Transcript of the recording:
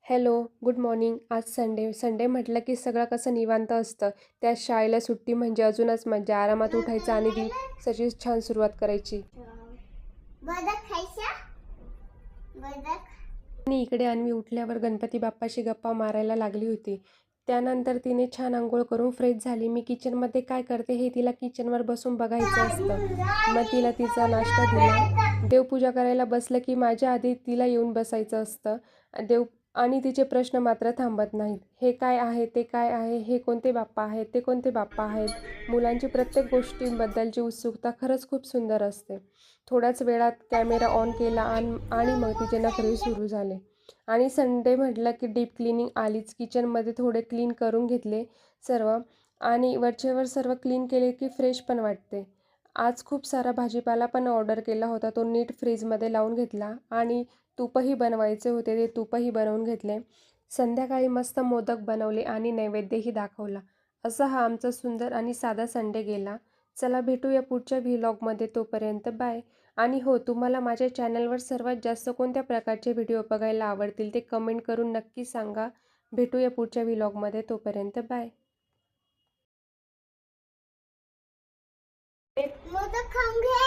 Hello, good morning. आज Sunday म्हटलं की सगळं कसं निवांत असतं. त्यात शाळेला सुट्टी म्हणजे अजूनच मज्जा. आरामात उठायचं आणि दिवसाची छान सुरुवात करायची. आणि इकडे अन्वी उठल्यावर गणपती बाप्पाशी गप्पा मारायला लागली होती. त्यानंतर तिने छान अंघोळ करून फ्रेश झाली. मी किचनमध्ये काय करते हे तिला किचनवर बसून बघायचं असतं. मग तिला तिचा नाश्ता दिला. देवपूजा करायला बसलं की माझ्या आधी तिला येऊन बसायचं असतं. आणि तिचे प्रश्न मात्र थांबत नाहीत. हे काय आहे? ते काय आहे? हे कोणते बाप्पा आहेत? ते कोणते बाप्पा आहेत? मुलांची प्रत्येक गोष्टींबद्दलची उत्सुकता खरंच खूप सुंदर असते. थोड्याच वेळात कॅमेरा ऑन केला आणि मग तिचे नखरे सुरू झाले. आणि संडे म्हटलं की डीप क्लिनिंग आलीच. किचनमध्ये थोडे क्लीन करून घेतले सर्व आणि वरचेवर सर्व क्लीन केले की फ्रेश पण वाटते. आज खूप सारा भाजीपाला पण ऑर्डर केला होता. तो नीट फ्रीजमध्ये लावून घेतला आणि तूपही बनवायचे होते. ते तूपही बनवून घेतले. संध्याकाळी मस्त मोदक बनवले आणि नैवेद्यही दाखवला. असा हा आमचा सुंदर आणि साधा संडे गेला. चला भेटूया पुढच्या व्लॉगमध्ये. तोपर्यंत बाय. आणि हो, तुम्हाला माझ्या चॅनलवर सर्वात जास्त कोणत्या प्रकारचे व्हिडिओ बघायला आवडतील ते कमेंट करून नक्की सांगा. भेटूया पुढच्या व्लॉगमध्ये. तोपर्यंत बाय. मोदक खाऊन घे.